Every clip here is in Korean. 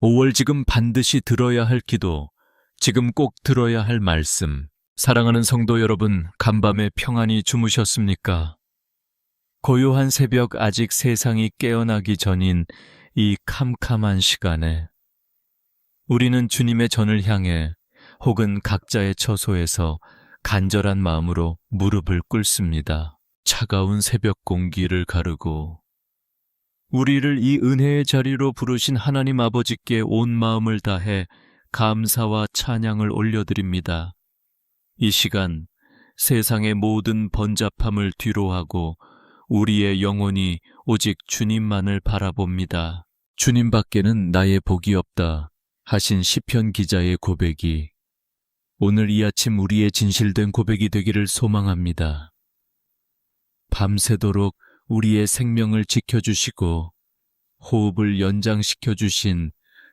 5월 지금 반드시 들어야 할 기도, 지금 꼭 들어야 할 말씀. 사랑하는 성도 여러분, 간밤에 평안히 주무셨습니까? 고요한 새벽 아직 세상이 깨어나기 전인 이 캄캄한 시간에 우리는 주님의 전을 향해 혹은 각자의 처소에서 간절한 마음으로 무릎을 꿇습니다. 차가운 새벽 공기를 가르고 우리를 이 은혜의 자리로 부르신 하나님 아버지께 온 마음을 다해 감사와 찬양을 올려드립니다. 이 시간 세상의 모든 번잡함을 뒤로하고 우리의 영혼이 오직 주님만을 바라봅니다. 주님밖에는 나의 복이 없다 하신 시편 기자의 고백이 오늘 이 아침 우리의 진실된 고백이 되기를 소망합니다. 밤새도록 우리의 생명을 지켜주시고 호흡을 연장시켜 주신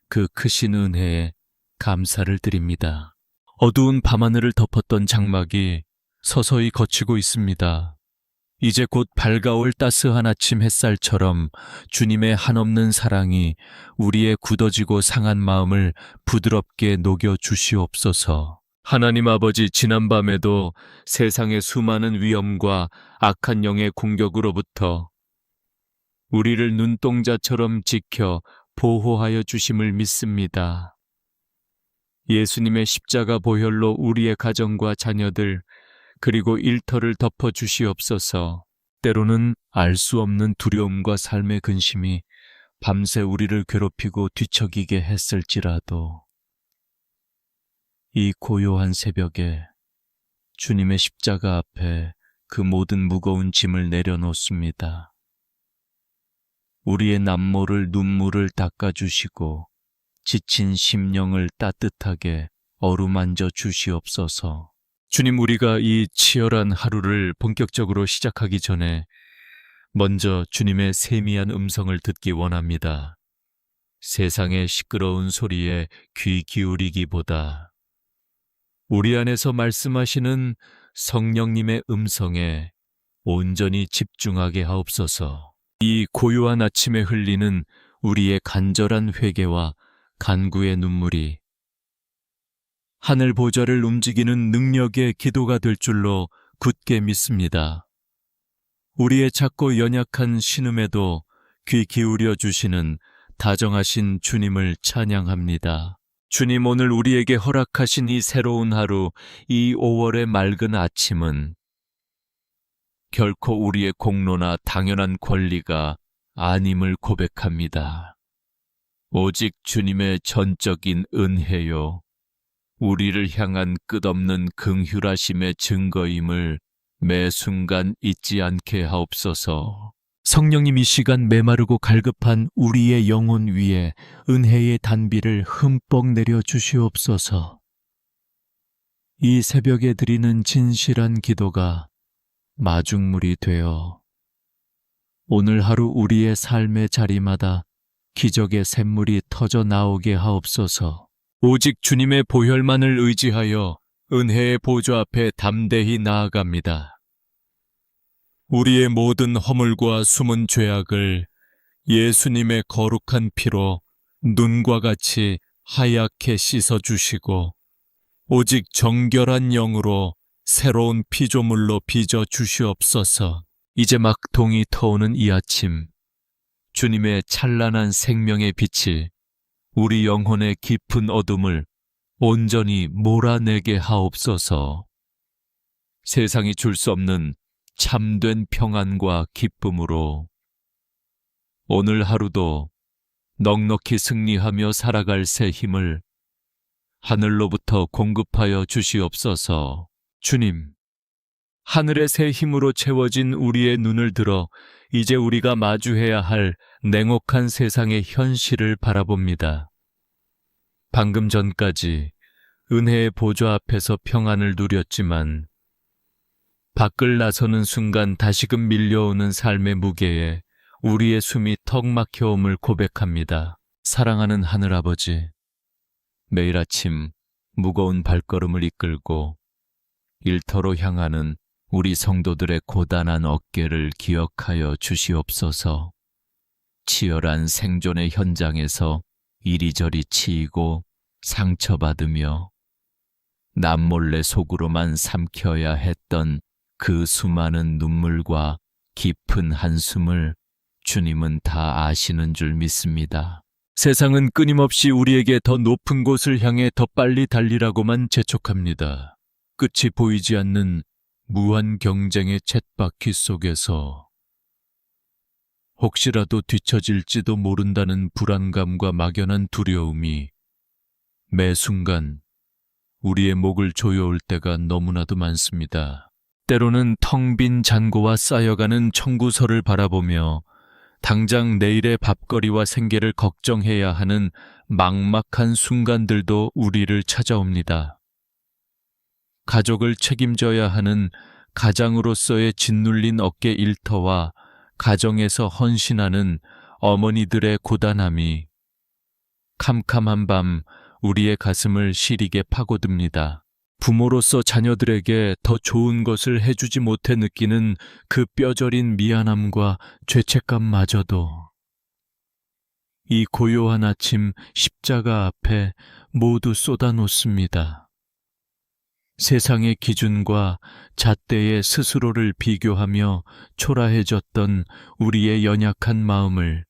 그 크신 은혜에 감사를 드립니다. 어두운 밤하늘을 덮었던 장막이 서서히 걷히고 있습니다. 이제 곧 밝아올 따스한 아침 햇살처럼 주님의 한없는 사랑이 우리의 굳어지고 상한 마음을 부드럽게 녹여 주시옵소서. 하나님 아버지, 지난밤에도 세상의 수많은 위험과 악한 영의 공격으로부터 우리를 눈동자처럼 지켜 보호하여 주심을 믿습니다. 예수님의 십자가 보혈로 우리의 가정과 자녀들 그리고 일터를 덮어 주시옵소서. 때로는 알 수 없는 두려움과 삶의 근심이 밤새 우리를 괴롭히고 뒤척이게 했을지라도 이 고요한 새벽에 주님의 십자가 앞에 그 모든 무거운 짐을 내려놓습니다. 우리의 남모를 눈물을 닦아주시고 지친 심령을 따뜻하게 어루만져 주시옵소서. 주님, 우리가 이 치열한 하루를 본격적으로 시작하기 전에 먼저 주님의 세미한 음성을 듣기 원합니다. 세상의 시끄러운 소리에 귀 기울이기보다 우리 안에서 말씀하시는 성령님의 음성에 온전히 집중하게 하옵소서. 이 고요한 아침에 흘리는 우리의 간절한 회개와 간구의 눈물이 하늘 보좌를 움직이는 능력의 기도가 될 줄로 굳게 믿습니다. 우리의 작고 연약한 신음에도 귀 기울여 주시는 다정하신 주님을 찬양합니다. 주님, 오늘 우리에게 허락하신 이 새로운 하루, 이 5월의 맑은 아침은 결코 우리의 공로나 당연한 권리가 아님을 고백합니다. 오직 주님의 전적인 은혜요, 우리를 향한 끝없는 긍휼하심의 증거임을 매 순간 잊지 않게 하옵소서. 성령님, 이 시간 메마르고 갈급한 우리의 영혼 위에 은혜의 단비를 흠뻑 내려 주시옵소서. 이 새벽에 드리는 진실한 기도가 마중물이 되어 오늘 하루 우리의 삶의 자리마다 기적의 샘물이 터져 나오게 하옵소서. 오직 주님의 보혈만을 의지하여 은혜의 보좌 앞에 담대히 나아갑니다. 우리의 모든 허물과 숨은 죄악을 예수님의 거룩한 피로 눈과 같이 하얗게 씻어주시고 오직 정결한 영으로 새로운 피조물로 빚어 주시옵소서. 이제 막 동이 터오는 이 아침, 주님의 찬란한 생명의 빛이 우리 영혼의 깊은 어둠을 온전히 몰아내게 하옵소서. 세상이 줄 수 없는 참된 평안과 기쁨으로 오늘 하루도 넉넉히 승리하며 살아갈 새 힘을 하늘로부터 공급하여 주시옵소서. 주님, 하늘의 새 힘으로 채워진 우리의 눈을 들어 이제 우리가 마주해야 할 냉혹한 세상의 현실을 바라봅니다. 방금 전까지 은혜의 보좌 앞에서 평안을 누렸지만 밖을 나서는 순간 다시금 밀려오는 삶의 무게에 우리의 숨이 턱 막혀옴을 고백합니다. 사랑하는 하늘아버지, 매일 아침 무거운 발걸음을 이끌고 일터로 향하는 우리 성도들의 고단한 어깨를 기억하여 주시옵소서. 치열한 생존의 현장에서 이리저리 치이고 상처받으며 남몰래 속으로만 삼켜야 했던 그 수많은 눈물과 깊은 한숨을 주님은 다 아시는 줄 믿습니다. 세상은 끊임없이 우리에게 더 높은 곳을 향해 더 빨리 달리라고만 재촉합니다. 끝이 보이지 않는 무한 경쟁의 쳇바퀴 속에서 혹시라도 뒤처질지도 모른다는 불안감과 막연한 두려움이 매 순간 우리의 목을 조여올 때가 너무나도 많습니다. 때로는 텅 빈 잔고와 쌓여가는 청구서를 바라보며 당장 내일의 밥거리와 생계를 걱정해야 하는 막막한 순간들도 우리를 찾아옵니다. 가족을 책임져야 하는 가장으로서의 짓눌린 어깨 일터와 가정에서 헌신하는 어머니들의 고단함이 캄캄한 밤 우리의 가슴을 시리게 파고듭니다. 부모로서 자녀들에게 더 좋은 것을 해주지 못해 느끼는 그 뼈저린 미안함과 죄책감마저도 이 고요한 아침 십자가 앞에 모두 쏟아놓습니다. 세상의 기준과 잣대의 스스로를 비교하며 초라해졌던 우리의 연약한 마음을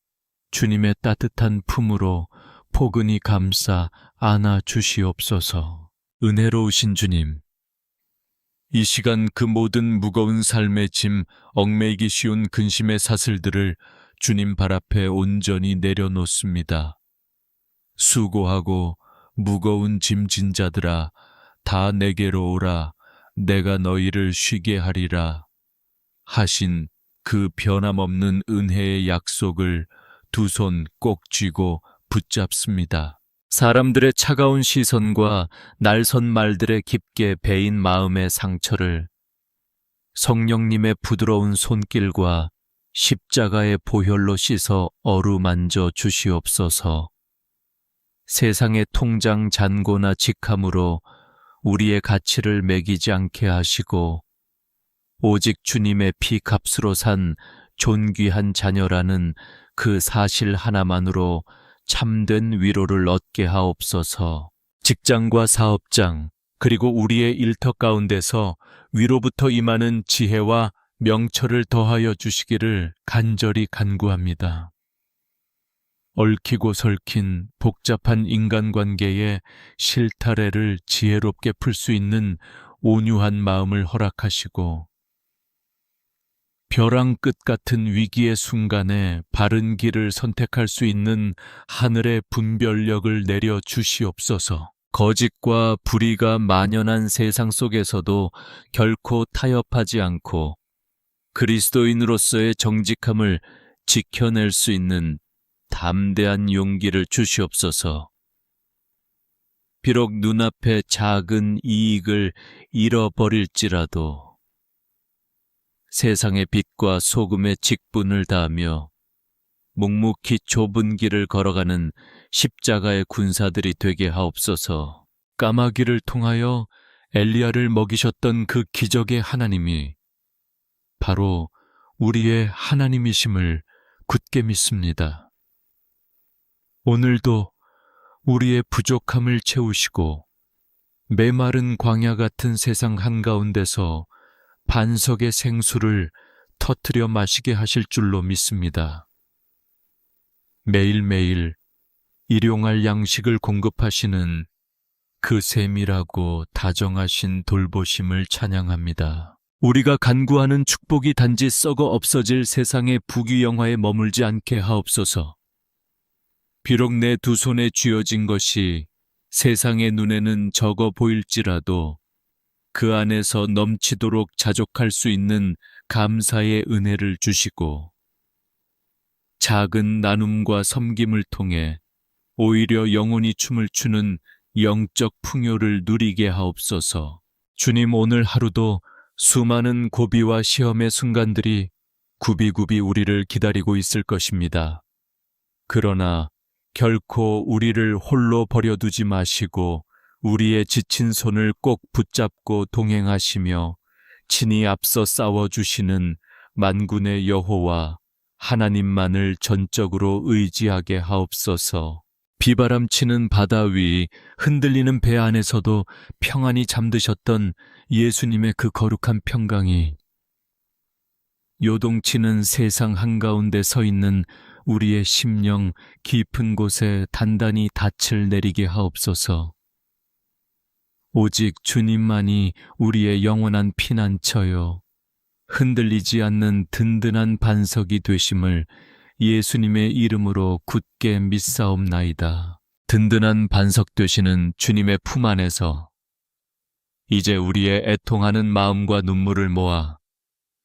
주님의 따뜻한 품으로 포근히 감싸 안아 주시옵소서. 은혜로우신 주님, 이 시간 그 모든 무거운 삶의 짐, 얽매이기 쉬운 근심의 사슬들을 주님 발 앞에 온전히 내려놓습니다. 수고하고 무거운 짐진 자들아, 다 내게로 오라, 내가 너희를 쉬게 하리라 하신 그 변함없는 은혜의 약속을 두 손 꼭 쥐고 붙잡습니다. 사람들의 차가운 시선과 날선 말들의 깊게 베인 마음의 상처를 성령님의 부드러운 손길과 십자가의 보혈로 씻어 어루만져 주시옵소서. 세상의 통장 잔고나 직함으로 우리의 가치를 매기지 않게 하시고 오직 주님의 피 값으로 산 존귀한 자녀라는 그 사실 하나만으로 참된 위로를 얻게 하옵소서. 직장과 사업장, 그리고 우리의 일터 가운데서 위로부터 임하는 지혜와 명철을 더하여 주시기를 간절히 간구합니다. 얽히고 설킨 복잡한 인간관계의 실타래를 지혜롭게 풀 수 있는 온유한 마음을 허락하시고 벼랑 끝 같은 위기의 순간에 바른 길을 선택할 수 있는 하늘의 분별력을 내려 주시옵소서. 거짓과 불의가 만연한 세상 속에서도 결코 타협하지 않고 그리스도인으로서의 정직함을 지켜낼 수 있는 담대한 용기를 주시옵소서. 비록 눈앞에 작은 이익을 잃어버릴지라도 세상의 빛과 소금의 직분을 다하며 묵묵히 좁은 길을 걸어가는 십자가의 군사들이 되게 하옵소서. 까마귀를 통하여 엘리야를 먹이셨던 그 기적의 하나님이 바로 우리의 하나님이심을 굳게 믿습니다. 오늘도 우리의 부족함을 채우시고 메마른 광야 같은 세상 한가운데서 반석의 생수를 터뜨려 마시게 하실 줄로 믿습니다. 매일매일 일용할 양식을 공급하시는 그 세밀하고 다정하신 돌보심을 찬양합니다. 우리가 간구하는 축복이 단지 썩어 없어질 세상의 부귀영화에 머물지 않게 하옵소서. 비록 내 두 손에 쥐어진 것이 세상의 눈에는 적어 보일지라도 그 안에서 넘치도록 자족할 수 있는 감사의 은혜를 주시고 작은 나눔과 섬김을 통해 오히려 영혼이 춤을 추는 영적 풍요를 누리게 하옵소서. 주님, 오늘 하루도 수많은 고비와 시험의 순간들이 굽이굽이 우리를 기다리고 있을 것입니다. 그러나 결코 우리를 홀로 버려두지 마시고 우리의 지친 손을 꼭 붙잡고 동행하시며 친히 앞서 싸워주시는 만군의 여호와 하나님만을 전적으로 의지하게 하옵소서. 비바람치는 바다 위 흔들리는 배 안에서도 평안히 잠드셨던 예수님의 그 거룩한 평강이 요동치는 세상 한가운데 서 있는 우리의 심령 깊은 곳에 단단히 닻을 내리게 하옵소서. 오직 주님만이 우리의 영원한 피난처요, 흔들리지 않는 든든한 반석이 되심을 예수님의 이름으로 굳게 믿사옵나이다. 든든한 반석 되시는 주님의 품 안에서 이제 우리의 애통하는 마음과 눈물을 모아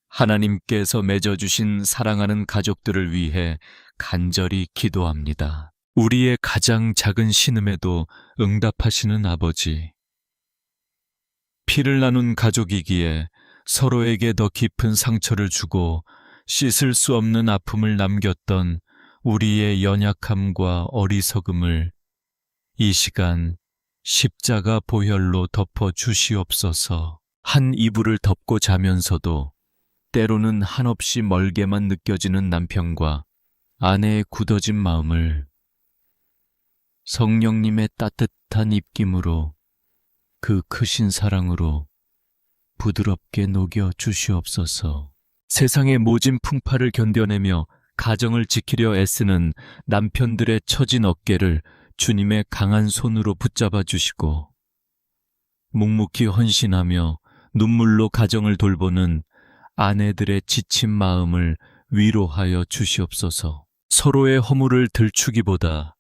하나님께서 맺어주신 사랑하는 가족들을 위해 간절히 기도합니다. 우리의 가장 작은 신음에도 응답하시는 아버지, 피를 나눈 가족이기에 서로에게 더 깊은 상처를 주고 씻을 수 없는 아픔을 남겼던 우리의 연약함과 어리석음을 이 시간 십자가 보혈로 덮어 주시옵소서. 한 이불을 덮고 자면서도 때로는 한없이 멀게만 느껴지는 남편과 아내의 굳어진 마음을 성령님의 따뜻한 입김으로, 그 크신 사랑으로 부드럽게 녹여 주시옵소서. 세상의 모진 풍파를 견뎌내며 가정을 지키려 애쓰는 남편들의 처진 어깨를 주님의 강한 손으로 붙잡아 주시고, 묵묵히 헌신하며 눈물로 가정을 돌보는 아내들의 지친 마음을 위로하여 주시옵소서. 서로의 허물을 들추기보다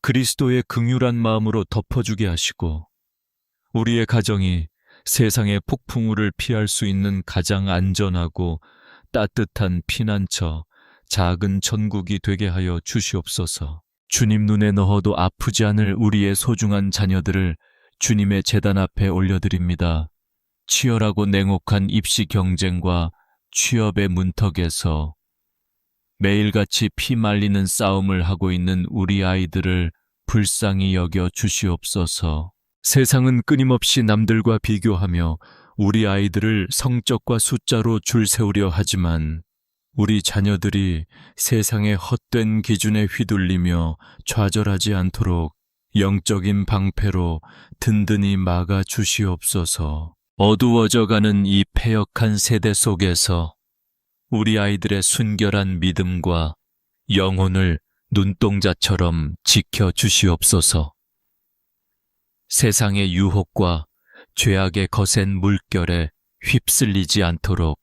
그리스도의 긍휼한 마음으로 덮어주게 하시고, 우리의 가정이 세상의 폭풍우를 피할 수 있는 가장 안전하고 따뜻한 피난처, 작은 천국이 되게 하여 주시옵소서. 주님 눈에 넣어도 아프지 않을 우리의 소중한 자녀들을 주님의 제단 앞에 올려드립니다. 치열하고 냉혹한 입시 경쟁과 취업의 문턱에서 매일같이 피 말리는 싸움을 하고 있는 우리 아이들을 불쌍히 여겨 주시옵소서. 세상은 끊임없이 남들과 비교하며 우리 아이들을 성적과 숫자로 줄 세우려 하지만 우리 자녀들이 세상의 헛된 기준에 휘둘리며 좌절하지 않도록 영적인 방패로 든든히 막아 주시옵소서. 어두워져가는 이 패역한 세대 속에서 우리 아이들의 순결한 믿음과 영혼을 눈동자처럼 지켜 주시옵소서. 세상의 유혹과 죄악의 거센 물결에 휩쓸리지 않도록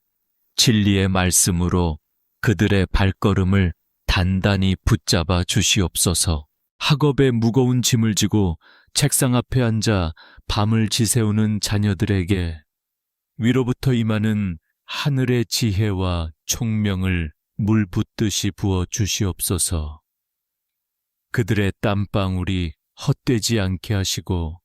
진리의 말씀으로 그들의 발걸음을 단단히 붙잡아 주시옵소서. 학업에 무거운 짐을 지고 책상 앞에 앉아 밤을 지새우는 자녀들에게 위로부터 임하는 하늘의 지혜와 총명을 물 붓듯이 부어 주시옵소서. 그들의 땀방울이 헛되지 않게 하시고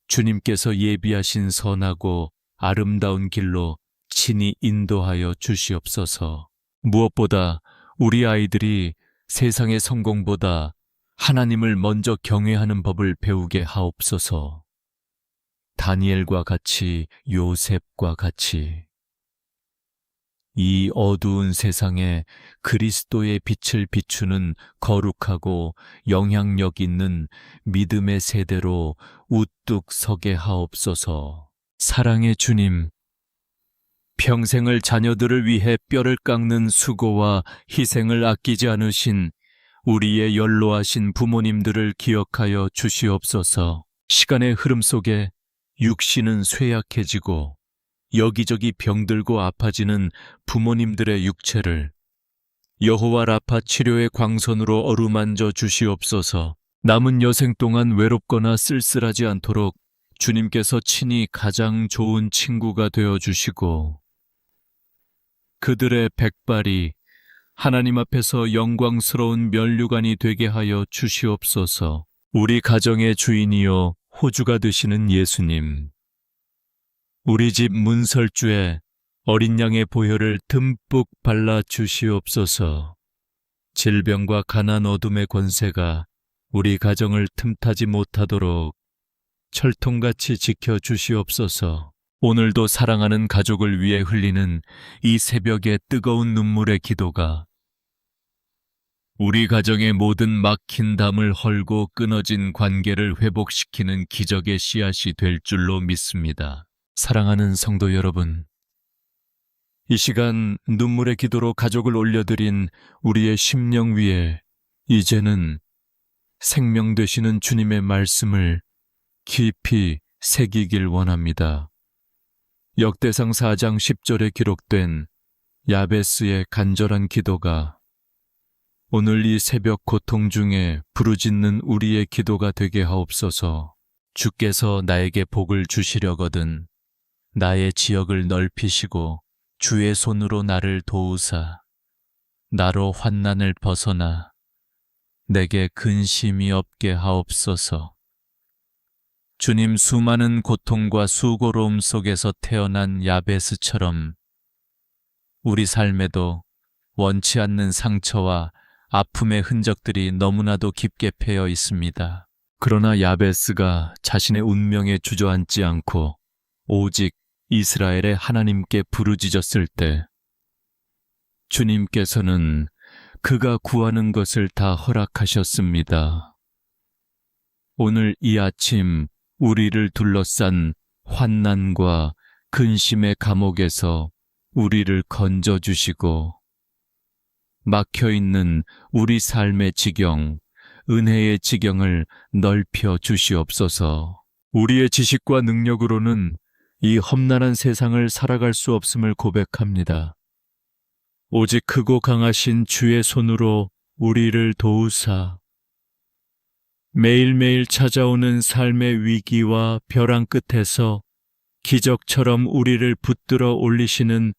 주님께서 예비하신 선하고 아름다운 길로 친히 인도하여 주시옵소서. 무엇보다 우리 아이들이 세상의 성공보다 하나님을 먼저 경외하는 법을 배우게 하옵소서. 다니엘과 같이, 요셉과 같이 이 어두운 세상에 그리스도의 빛을 비추는 거룩하고 영향력 있는 믿음의 세대로 우뚝 서게 하옵소서. 사랑의 주님, 평생을 자녀들을 위해 뼈를 깎는 수고와 희생을 아끼지 않으신 우리의 연로하신 부모님들을 기억하여 주시옵소서. 시간의 흐름 속에 육신은 쇠약해지고 여기저기 병들고 아파지는 부모님들의 육체를 여호와 라파 치료의 광선으로 어루만져 주시옵소서. 남은 여생 동안 외롭거나 쓸쓸하지 않도록 주님께서 친히 가장 좋은 친구가 되어 주시고 그들의 백발이 하나님 앞에서 영광스러운 면류관이 되게 하여 주시옵소서. 우리 가정의 주인이요 호주가 되시는 예수님, 우리 집 문설주에 어린 양의 보혈을 듬뿍 발라 주시옵소서. 질병과 가난 어둠의 권세가 우리 가정을 틈타지 못하도록 철통같이 지켜 주시옵소서. 오늘도 사랑하는 가족을 위해 흘리는 이 새벽의 뜨거운 눈물의 기도가 우리 가정의 모든 막힌 담을 헐고 끊어진 관계를 회복시키는 기적의 씨앗이 될 줄로 믿습니다. 사랑하는 성도 여러분, 이 시간 눈물의 기도로 가족을 올려드린 우리의 심령 위에 이제는 생명 되시는 주님의 말씀을 깊이 새기길 원합니다. 역대상 4장 10절에 기록된 야베스의 간절한 기도가 오늘 이 새벽 고통 중에 부르짖는 우리의 기도가 되게 하옵소서. 주께서 나에게 복을 주시려거든 나의 지역을 넓히시고 주의 손으로 나를 도우사 나로 환난을 벗어나 내게 근심이 없게 하옵소서. 주님, 수많은 고통과 수고로움 속에서 태어난 야베스처럼 우리 삶에도 원치 않는 상처와 아픔의 흔적들이 너무나도 깊게 패여 있습니다. 그러나 야베스가 자신의 운명에 주저앉지 않고 오직 이스라엘의 하나님께 부르짖었을 때 주님께서는 그가 구하는 것을 다 허락하셨습니다. 오늘 이 아침 우리를 둘러싼 환난과 근심의 감옥에서 우리를 건져주시고 막혀있는 우리 삶의 지경, 은혜의 지경을 넓혀 주시옵소서. 우리의 지식과 능력으로는 이 험난한 세상을 살아갈 수 없음을 고백합니다. 오직 크고 강하신 주의 손으로 우리를 도우사 매일매일 찾아오는 삶의 위기와 벼랑 끝에서 기적처럼 우리를 붙들어 올리시는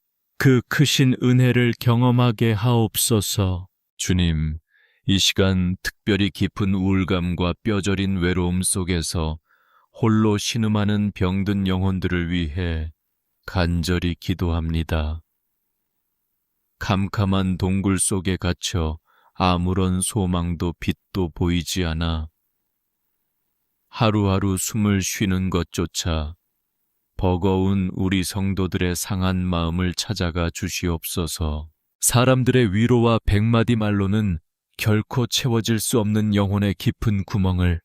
그 크신 은혜를 경험하게 하옵소서. 주님, 이 시간 특별히 깊은 우울감과 뼈저린 외로움 속에서 홀로 신음하는 병든 영혼들을 위해 간절히 기도합니다. 캄캄한 동굴 속에 갇혀 아무런 소망도 빛도 보이지 않아 하루하루 숨을 쉬는 것조차 버거운 우리 성도들의 상한 마음을 찾아가 주시옵소서. 사람들의 위로와 백마디 말로는 결코 채워질 수 없는 영혼의 깊은 구멍을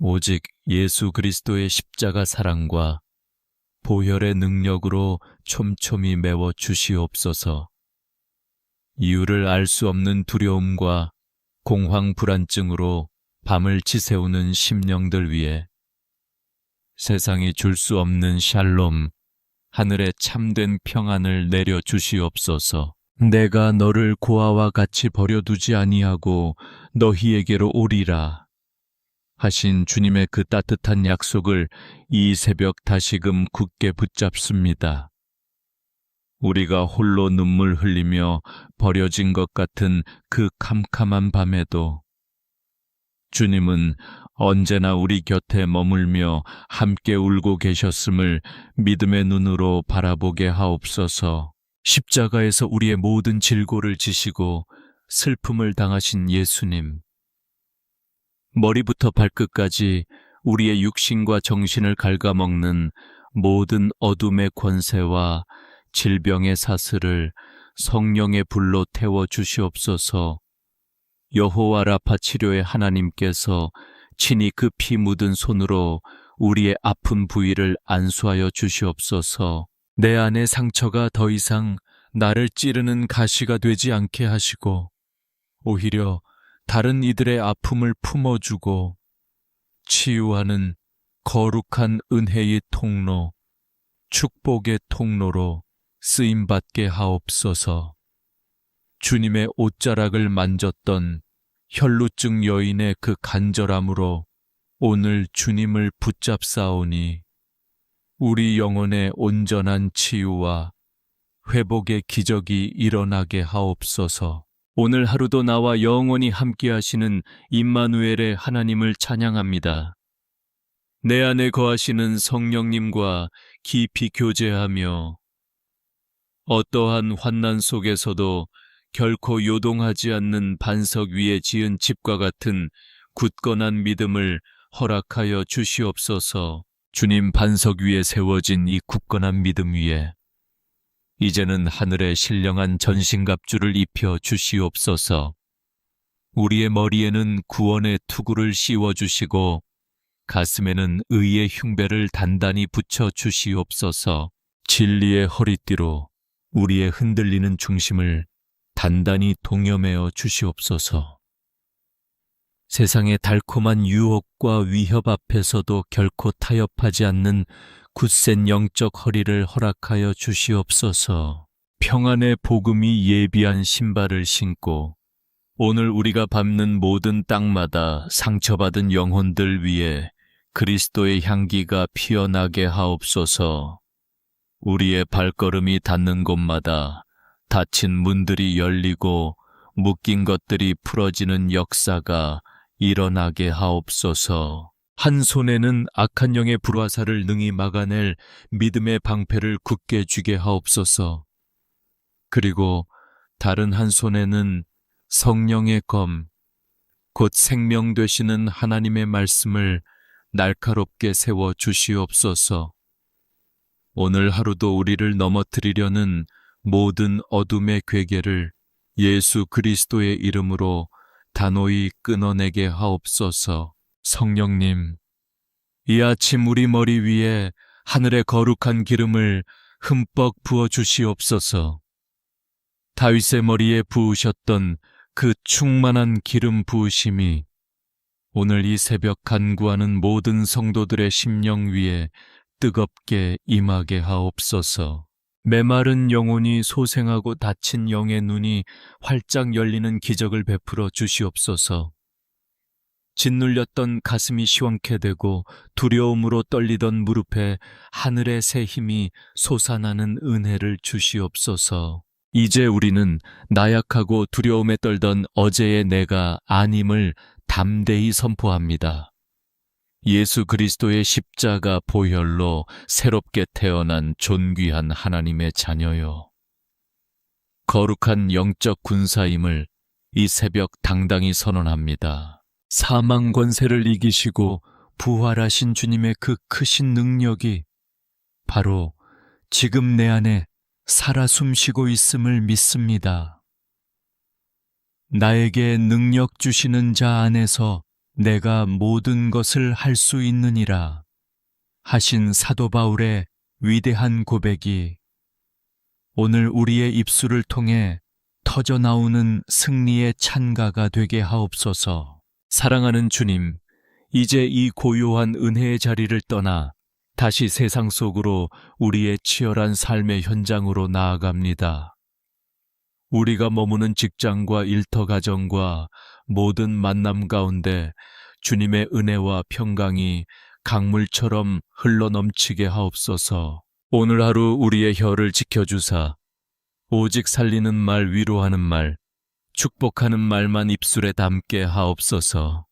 오직 예수 그리스도의 십자가 사랑과 보혈의 능력으로 촘촘히 메워 주시옵소서. 이유를 알 수 없는 두려움과 공황 불안증으로 밤을 지새우는 심령들 위해 세상이 줄 수 없는 샬롬, 하늘의 참된 평안을 내려 주시옵소서. 내가 너를 고아와 같이 버려두지 아니하고 너희에게로 오리라 하신 주님의 그 따뜻한 약속을 이 새벽 다시금 굳게 붙잡습니다. 우리가 홀로 눈물 흘리며 버려진 것 같은 그 캄캄한 밤에도 주님은 언제나 우리 곁에 머물며 함께 울고 계셨음을 믿음의 눈으로 바라보게 하옵소서. 십자가에서 우리의 모든 질고를 지시고 슬픔을 당하신 예수님, 머리부터 발끝까지 우리의 육신과 정신을 갉아먹는 모든 어둠의 권세와 질병의 사슬을 성령의 불로 태워 주시옵소서. 여호와 라파 치료의 하나님께서 친히 그 피 묻은 손으로 우리의 아픈 부위를 안수하여 주시옵소서. 내 안의 상처가 더 이상 나를 찌르는 가시가 되지 않게 하시고 오히려 다른 이들의 아픔을 품어주고 치유하는 거룩한 은혜의 통로, 축복의 통로로 쓰임받게 하옵소서. 주님의 옷자락을 만졌던 혈루증 여인의 그 간절함으로 오늘 주님을 붙잡사오니 우리 영혼의 온전한 치유와 회복의 기적이 일어나게 하옵소서. 오늘 하루도 나와 영원히 함께하시는 임마누엘의 하나님을 찬양합니다. 내 안에 거하시는 성령님과 깊이 교제하며 어떠한 환난 속에서도 결코 요동하지 않는 반석 위에 지은 집과 같은 굳건한 믿음을 허락하여 주시옵소서. 주님, 반석 위에 세워진 이 굳건한 믿음 위에 이제는 하늘의 신령한 전신갑주를 입혀 주시옵소서. 우리의 머리에는 구원의 투구를 씌워주시고 가슴에는 의의 흉배를 단단히 붙여 주시옵소서. 진리의 허리띠로 우리의 흔들리는 중심을 단단히 동여매어 주시옵소서. 세상의 달콤한 유혹과 위협 앞에서도 결코 타협하지 않는 굳센 영적 허리를 허락하여 주시옵소서. 평안의 복음이 예비한 신발을 신고 오늘 우리가 밟는 모든 땅마다 상처받은 영혼들 위에 그리스도의 향기가 피어나게 하옵소서. 우리의 발걸음이 닿는 곳마다 닫힌 문들이 열리고 묶인 것들이 풀어지는 역사가 일어나게 하옵소서. 한 손에는 악한 영의 불화살을 능히 막아낼 믿음의 방패를 굳게 쥐게 하옵소서. 그리고 다른 한 손에는 성령의 검, 곧 생명 되시는 하나님의 말씀을 날카롭게 세워 주시옵소서. 오늘 하루도 우리를 넘어뜨리려는 모든 어둠의 괴계를 예수 그리스도의 이름으로 단호히 끊어내게 하옵소서. 성령님, 이 아침 우리 머리 위에 하늘의 거룩한 기름을 흠뻑 부어 주시옵소서. 다윗의 머리에 부으셨던 그 충만한 기름 부으심이 오늘 이 새벽 간구하는 모든 성도들의 심령 위에 뜨겁게 임하게 하옵소서. 메마른 영혼이 소생하고 닫힌 영의 눈이 활짝 열리는 기적을 베풀어 주시옵소서. 짓눌렸던 가슴이 시원케 되고 두려움으로 떨리던 무릎에 하늘의 새 힘이 솟아나는 은혜를 주시옵소서. 이제 우리는 나약하고 두려움에 떨던 어제의 내가 아님을 담대히 선포합니다. 예수 그리스도의 십자가 보혈로 새롭게 태어난 존귀한 하나님의 자녀요. 거룩한 영적 군사임을 이 새벽 당당히 선언합니다. 사망 권세를 이기시고 부활하신 주님의 그 크신 능력이 바로 지금 내 안에 살아 숨쉬고 있음을 믿습니다. 나에게 능력 주시는 자 안에서 내가 모든 것을 할 수 있느니라 하신 사도 바울의 위대한 고백이 오늘 우리의 입술을 통해 터져나오는 승리의 찬가가 되게 하옵소서. 사랑하는 주님, 이제 이 고요한 은혜의 자리를 떠나 다시 세상 속으로 우리의 치열한 삶의 현장으로 나아갑니다. 우리가 머무는 직장과 일터 가정과 모든 만남 가운데 주님의 은혜와 평강이 강물처럼 흘러넘치게 하옵소서. 오늘 하루 우리의 혀를 지켜주사 오직 살리는 말, 위로하는 말, 축복하는 말만 입술에 담게 하옵소서.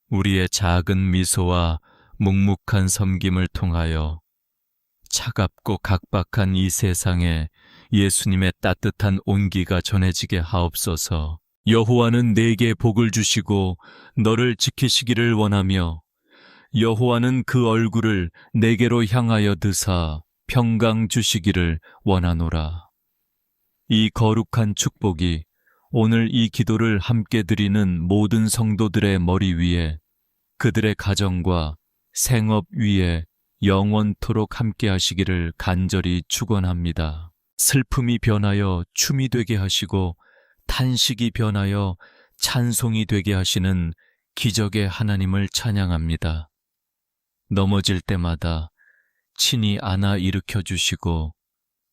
우리의 작은 미소와 묵묵한 섬김을 통하여 차갑고 각박한 이 세상에 예수님의 따뜻한 온기가 전해지게 하옵소서. 여호와는 내게 복을 주시고 너를 지키시기를 원하며 여호와는 그 얼굴을 내게로 향하여 드사 평강 주시기를 원하노라. 이 거룩한 축복이 오늘 이 기도를 함께 드리는 모든 성도들의 머리 위에 그들의 가정과 생업 위에 영원토록 함께 하시기를 간절히 축원합니다. 슬픔이 변하여 춤이 되게 하시고 탄식이 변하여 찬송이 되게 하시는 기적의 하나님을 찬양합니다. 넘어질 때마다 친히 안아 일으켜 주시고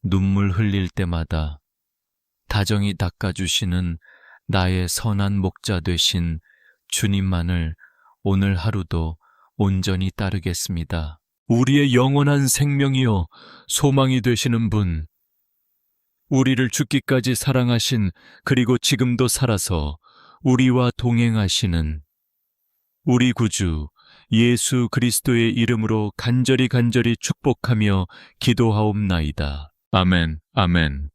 눈물 흘릴 때마다 다정히 닦아주시는 나의 선한 목자 되신 주님만을 오늘 하루도 온전히 따르겠습니다. 우리의 영원한 생명이요 소망이 되시는 분, 우리를 죽기까지 사랑하신 그리고 지금도 살아서 우리와 동행하시는 우리 구주 예수 그리스도의 이름으로 간절히 축복하며 기도하옵나이다. 아멘, 아멘.